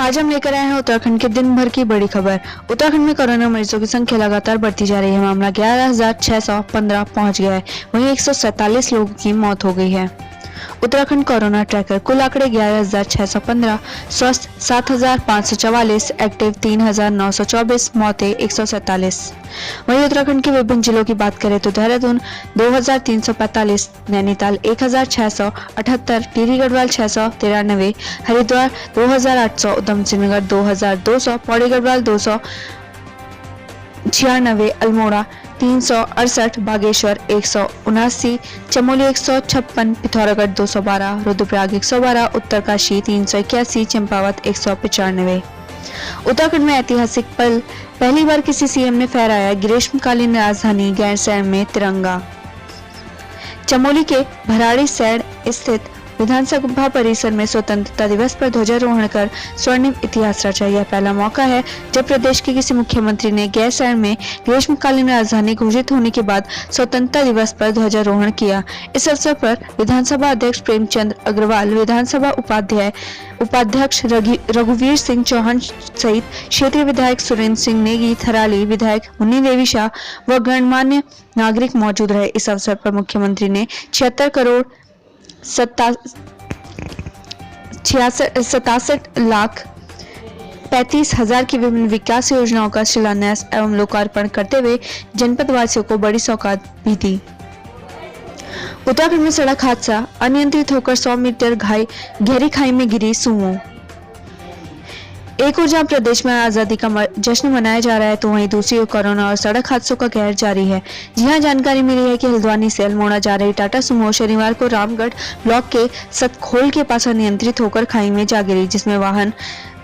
आज हम लेकर आए हैं उत्तराखंड के दिन भर की बड़ी खबर। उत्तराखंड में कोरोना मरीजों की संख्या लगातार बढ़ती जा रही है। मामला 11,615 पहुंच गया है। वहीं 147 लोगों की मौत हो गई है। उत्तराखंड कोरोना ट्रैकर कुल आंकड़े 11,615, स्वस्थ 7,544, एक्टिव 3,924, मौतें 147। वहीं उत्तराखंड के विभिन्न जिलों की बात करें तो देहरादून 2,345, नैनीताल 1,678, टिहरी गढ़वाल 693, हरिद्वार 2,800, उधम सिंह नगर 2,200, पौड़ी गढ़वाल 296, अल्मोड़ा 368, बागेश्वर 179, चमोली 156, पिथौरागढ़ 212, रुद्रप्रयाग 112, उत्तरकाशी 381, चंपावत 195। उत्तराखंड में ऐतिहासिक पल, पहली बार किसी सीएम ने फहराया ग्रीष्मकालीन राजधानी गैरसैंण में तिरंगा। चमोली के भराड़ी सैण स्थित विधानसभा परिसर में स्वतंत्रता दिवस पर ध्वजारोहण कर स्वर्णिम इतिहास रचा। यह पहला मौका है जब प्रदेश के किसी मुख्यमंत्री ने गैरसैंण में ग्रीष्मकालीन राजधानी घोषित होने के बाद स्वतंत्रता दिवस पर ध्वजारोहण किया। इस अवसर पर विधानसभा अध्यक्ष प्रेमचंद अग्रवाल, विधानसभा उपाध्यक्ष रघुवीर सिंह चौहान सहित क्षेत्रीय विधायक सुरेंद्र सिंह नेगी, थराली विधायक मुन्नी देवी शाह व गणमान्य नागरिक मौजूद रहे। इस अवसर पर मुख्यमंत्री ने 76,67,35,000 की विभिन्न विकास योजनाओं का शिलान्यास एवं लोकार्पण करते हुए जनपद वासियों को बड़ी सौगात भी दी। उत्तराखंड में सड़क हादसा, अनियंत्रित होकर 100 मीटर गहरी खाई में गिरी सुमो। एक ओर जहां प्रदेश में आजादी का जश्न मनाया जा रहा है तो वहीं दूसरी ओर कोरोना और सड़क हादसों का कहर जारी है। जी हां, जानकारी मिली है कि हल्द्वानी से अल्मोड़ा जा रही टाटा सुमो शनिवार को रामगढ़ ब्लॉक के सतखोल के पास अनियंत्रित होकर खाई में जा गिरी, जिसमें वाहन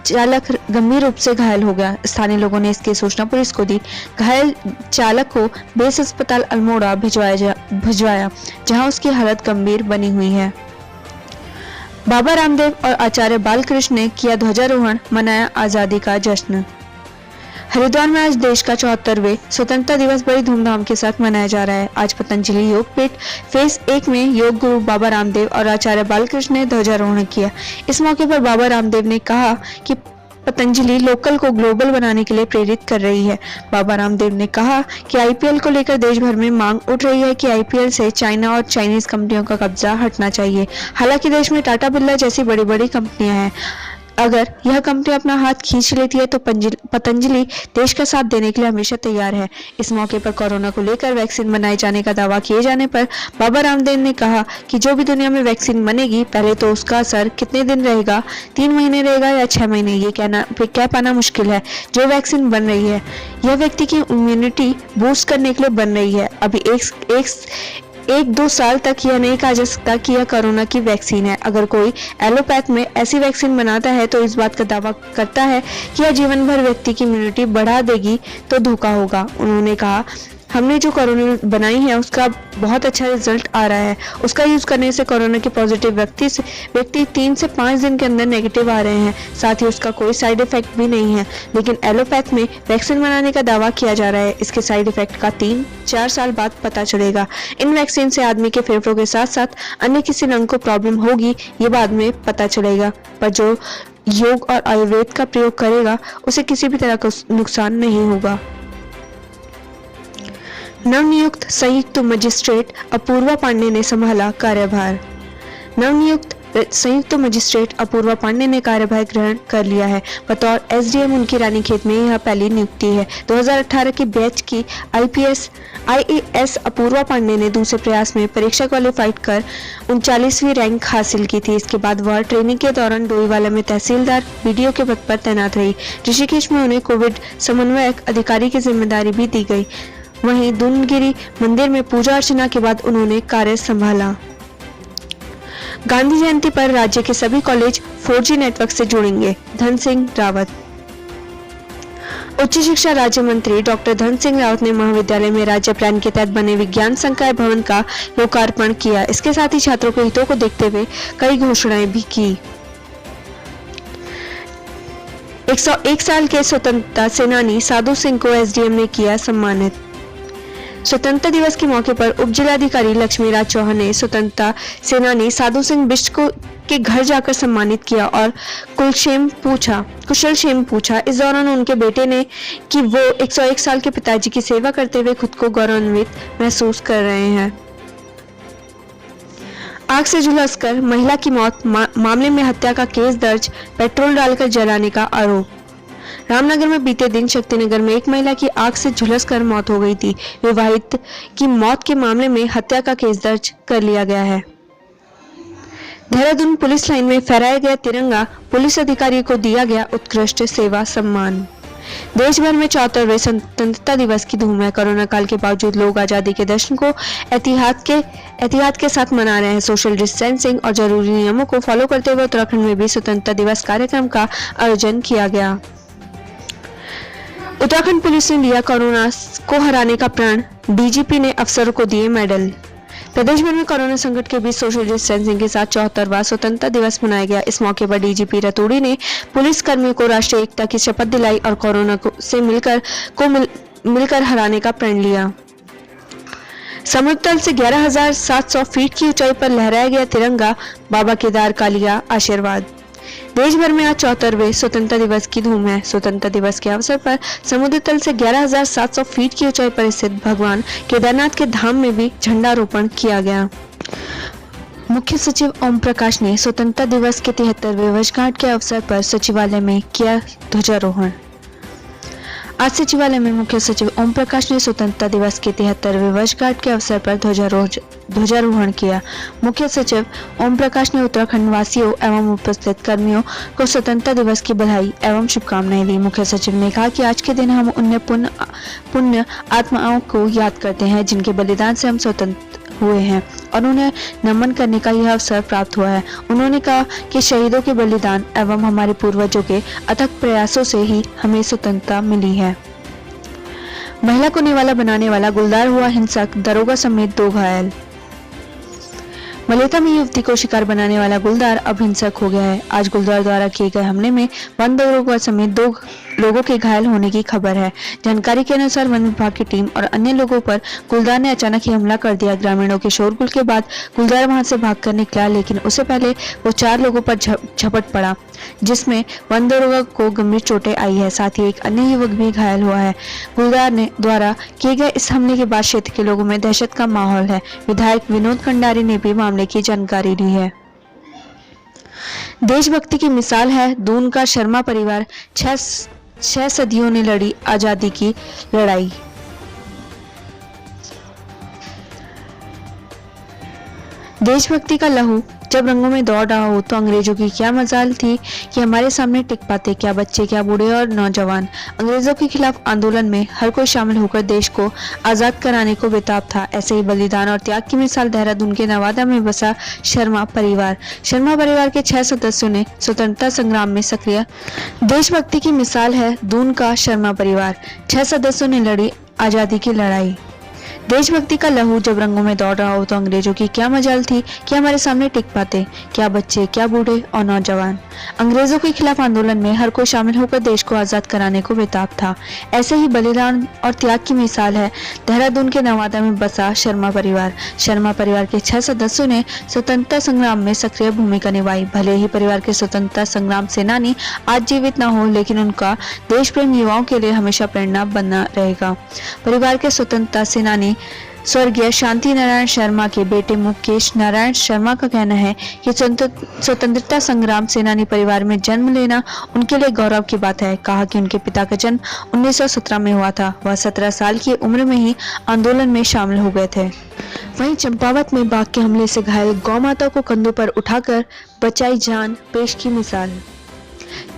चालक गंभीर रूप से घायल हो गया। स्थानीय लोगों ने इसकी सूचना पुलिस को दी। घायल चालक को बेस अस्पताल अल्मोड़ा भिजवाया, जहां उसकी हालत गंभीर बनी हुई है। बाबा रामदेव और आचार्य बालकृष्ण ने किया ध्वजारोहण, मनाया आजादी का जश्न। हरिद्वार में आज देश का 74वें स्वतंत्रता दिवस बड़ी धूमधाम के साथ मनाया जा रहा है। आज पतंजलि योगपीठ फेज 1 में योग गुरु बाबा रामदेव और आचार्य बालकृष्ण ने ध्वजारोहण किया। इस मौके पर बाबा रामदेव ने कहा कि पतंजलि लोकल को ग्लोबल बनाने के लिए प्रेरित कर रही है। बाबा रामदेव ने कहा कि आईपीएल को लेकर देश भर में मांग उठ रही है कि आईपीएल से चाइना और चाइनीज कंपनियों का कब्जा हटना चाहिए। हालांकि देश में टाटा बिरला जैसी बड़ी बड़ी कंपनियां हैं। अगर यह कंपनी अपना हाथ खींच लेती है तो पतंजलि देश का साथ देने के लिए हमेशा तैयार है। इस मौके पर कोरोना को लेकर वैक्सीन बनाए जाने का दावा किए जाने पर बाबा रामदेव ने कहा कि जो भी दुनिया में वैक्सीन बनेगी, पहले तो उसका असर कितने दिन रहेगा, 3 महीने रहेगा या 6 महीने, ये कह पाना मुश्किल है। जो वैक्सीन बन रही है यह व्यक्ति की इम्यूनिटी बूस्ट करने के लिए बन रही है। अभी 1-2 साल तक यह नहीं कहा जा सकता कि यह कोरोना की वैक्सीन है। अगर कोई एलोपैथ में ऐसी वैक्सीन बनाता है तो इस बात का दावा करता है कि यह जीवन भर व्यक्ति की इम्यूनिटी बढ़ा देगी तो धोखा होगा। उन्होंने कहा, हमने जो कोरोना बनाई है उसका बहुत अच्छा रिजल्ट आ रहा है। उसका यूज करने से कोरोना के पॉजिटिव व्यक्ति 3 से 5 दिन के अंदर नेगेटिव आ रहे हैं। साथ ही उसका कोई साइड इफेक्ट भी नहीं है। लेकिन एलोपैथ में वैक्सीन बनाने का दावा किया जा रहा है। इसके साइड इफेक्ट का 3-4 साल बाद पता चलेगा। इन वैक्सीन से आदमी के फेफड़ों के साथ साथ अन्य किसी अंग को प्रॉब्लम होगी, ये बाद में पता चलेगा। पर जो योग और आयुर्वेद का प्रयोग करेगा उसे किसी भी तरह का नुकसान नहीं होगा। नवनियुक्त संयुक्त मजिस्ट्रेट अपूर्वा पांडे ने संभाला कार्यभार। नवनियुक्त संयुक्त मजिस्ट्रेट अपूर्वा पांडे ने कार्यभार ग्रहण कर लिया है। बतौर एसडीएम उनकी रानीखेत में यह पहली नियुक्ति है। 2018 के बैच की आईएएस अपूर्वा पांडे ने दूसरे प्रयास में परीक्षा क्वालिफाइड कर 39वीं रैंक हासिल की थी। इसके बाद वह ट्रेनिंग के दौरान डोईवाला में तहसीलदार बीडीओ के पद पर तैनात रही। ऋषिकेश में उन्हें कोविड समन्वयक अधिकारी की जिम्मेदारी भी दी गई। वहीं दूनगिरी मंदिर में पूजा अर्चना के बाद उन्होंने कार्य संभाला। गांधी जयंती पर राज्य के सभी कॉलेज 4G नेटवर्क से जुड़ेंगे, धन सिंह रावत। उच्च शिक्षा राज्य मंत्री डॉक्टर धन सिंह रावत ने महाविद्यालय में राज्य प्लान के तहत बने विज्ञान संकाय भवन का लोकार्पण किया। इसके साथ ही छात्रों के हितों को देखते हुए कई घोषणाएं भी की। 101 साल के स्वतंत्रता सेनानी साधु सिंह को एसडीएम ने किया सम्मानित। स्वतंत्रता दिवस के मौके पर उप जिलाधिकारी लक्ष्मीराज चौहान ने स्वतंत्रता सेनानी साधु सिंह बिष्ट को के घर जाकर सम्मानित किया और कुशल क्षेम पूछा। इस दौरान उनके बेटे ने कि वो 101 साल के पिताजी की सेवा करते हुए खुद को गौरवान्वित महसूस कर रहे हैं। आग से झुलसकर महिला की मौत मामले में हत्या का केस दर्ज, पेट्रोल डालकर जलाने का आरोप। रामनगर में बीते दिन शक्तिनगर में एक महिला की आग से झुलसकर मौत हो गई थी। विवाहित की मौत के मामले में हत्या का केस दर्ज कर लिया गया है। देहरादून पुलिस लाइन में फहराया गया तिरंगा, पुलिस अधिकारी को दिया गया उत्कृष्ट सेवा सम्मान। देश भर में 74वें स्वतंत्रता दिवस की धूम है। कोरोना काल के बावजूद लोग आजादी के जश्न को एहतियात के साथ मना रहे हैं। सोशल डिस्टेंसिंग और जरूरी नियमों को फॉलो करते हुए उत्तराखंड में भी स्वतंत्रता दिवस कार्यक्रम का आयोजन किया गया। उत्तराखंड पुलिस ने लिया कोरोना को हराने का प्रण, डीजीपी ने अफसरों को दिए मेडल। प्रदेश भर में कोरोना संकट के बीच सोशल डिस्टेंसिंग के साथ 74वां स्वतंत्रता दिवस मनाया गया। इस मौके पर डीजीपी रतूड़ी ने पुलिस कर्मियों को राष्ट्रीय एकता की शपथ दिलाई और कोरोना से मिलकर हराने का प्रण लिया। समुद्र तल से 11,700 फीट की ऊंचाई पर लहराया गया तिरंगा, बाबा केदार का लिया आशीर्वाद। देश भर में आज 74वें स्वतंत्रता दिवस की धूम है। स्वतंत्रता दिवस के अवसर पर समुद्र तल से 11,700 फीट की ऊंचाई पर स्थित भगवान केदारनाथ के धाम में भी झंडारोपण किया गया। मुख्य सचिव ओम प्रकाश ने स्वतंत्रता दिवस के 73वें वर्षगांठ के अवसर पर सचिवालय में किया ध्वजारोहण। आज सचिवालय में मुख्य सचिव ओम प्रकाश ने स्वतंत्रता दिवस के 73वें वर्षगांठ के अवसर पर ध्वजारोहण किया। मुख्य सचिव ओम प्रकाश ने उत्तराखंड वासियों एवं उपस्थित कर्मियों को स्वतंत्रता दिवस की बधाई एवं शुभकामनाएं दी। मुख्य सचिव ने कहा कि आज के दिन हम उन पुण्य आत्माओं को याद करते हैं जिनके बलिदान से हम स्वतंत्र हुए हैं और उन्हें नमन करने का यह अवसर प्राप्त हुआ है। उन्होंने कहा कि शहीदों के बलिदान एवं हमारे पूर्वजों के अथक प्रयासों से ही हमें स्वतंत्रता मिली है। महिला को निवाला बनाने वाला गुलदार हुआ हिंसक, दरोगा समेत 2 घायल। मलेथा में युवती को शिकार बनाने वाला गुलदार अब हिंसक हो गया है। आज गुलदार द्वारा किए गए हमले में वन दरोगा समेत 2 लोगों के घायल होने की खबर है। जानकारी के अनुसार वन विभाग की टीम और अन्य लोगों पर गुलदार ने अचानक ही हमला कर दिया। ग्रामीणों के शोरगुल के बाद गुलदार वहां से भागकर निकला, लेकिन उससे पहले वो 4 लोगों पर झपट पड़ा, जिसमें वन दरोगा को गंभीर चोटें आई है। साथ ही एक अन्य युवक भी घायल हुआ है। गुलदार ने द्वारा किए गए इस हमले के बाद क्षेत्र के लोगों में दहशत का माहौल है। विधायक विनोद खंडारी ने भी मामले की जानकारी दी है। देशभक्ति की मिसाल है दून का शर्मा परिवार, 6 सदियों ने लड़ी आजादी की लड़ाई। देशभक्ति का लहू जब रंगों में दौड़ रहा हो तो अंग्रेजों की क्या मजाल थी कि हमारे सामने टिक पाते, क्या बच्चे, क्या बूढ़े और नौजवान। अंग्रेजों के खिलाफ आंदोलन में हर कोई शामिल होकर देश को आजाद कराने को बेताब था। ऐसे ही बलिदान और त्याग की मिसाल देहरादून के नवादा में बसा शर्मा परिवार। शर्मा परिवार के 6 सदस्यों ने स्वतंत्रता संग्राम में सक्रिय। देशभक्ति की मिसाल है दून का शर्मा परिवार, 6 सदस्यों ने लड़ी आजादी की लड़ाई। देशभक्ति का लहू जब रंगों में दौड़ रहा हो तो अंग्रेजों की क्या मजाल थी कि हमारे सामने टिक पाते, क्या बच्चे, क्या बूढ़े और नौजवान। अंग्रेजों के खिलाफ आंदोलन में हर कोई शामिल होकर देश को आजाद कराने को बेताब था। ऐसे ही बलिदान और त्याग की मिसाल है देहरादून के नवादा में बसा शर्मा परिवार। शर्मा परिवार के 6 सदस्यों ने स्वतंत्रता संग्राम में सक्रिय भूमिका निभाई। भले ही परिवार के स्वतंत्रता संग्राम सेनानी आज जीवित न हो, लेकिन उनका देश प्रेम युवाओं के लिए हमेशा प्रेरणा बना रहेगा। परिवार के स्वतंत्रता सेनानी स्वर्गीय शांति नारायण शर्मा के बेटे मुकेश नारायण शर्मा का कहना है कि स्वतंत्रता संग्राम सेनानी परिवार में जन्म लेना उनके लिए गौरव की बात है। कहा कि उनके पिता का जन्म 1917 में हुआ था। वह 17 साल की उम्र में ही आंदोलन में शामिल हो गए थे। वहीं चंपावत में बाघ के हमले से घायल गौ माता को कंधों पर उठाकर बचाई जान, पेश की मिसाल।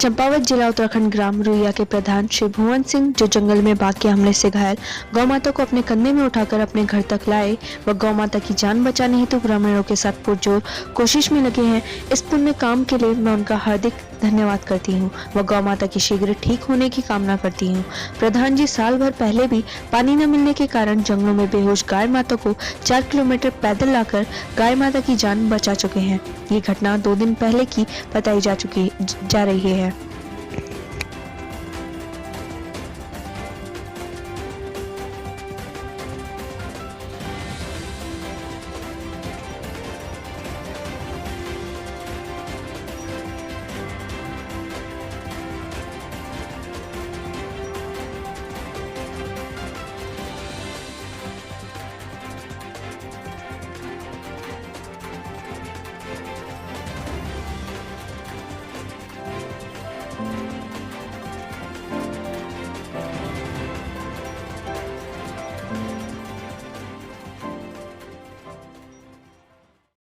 चंपावत जिला उत्तराखंड ग्राम रुइया के प्रधान श्री भुवन सिंह जो जंगल में बाघ के हमले से घायल गौ माता को अपने कंधे में उठाकर अपने घर तक लाए व गौ माता की जान बचाने हेतु ग्रामीणों के साथ पुरजोर कोशिश में लगे हैं। इस पुण्य काम के लिए मैं उनका हार्दिक धन्यवाद करती हूँ व गौ माता की शीघ्र ठीक होने की कामना करती हूँ। प्रधान जी साल भर पहले भी पानी न मिलने के कारण जंगलों में बेहोश गाय माता को 4 किलोमीटर पैदल लाकर गाय माता की जान बचा चुके हैं। ये घटना 2 दिन पहले की बताई जा रही है।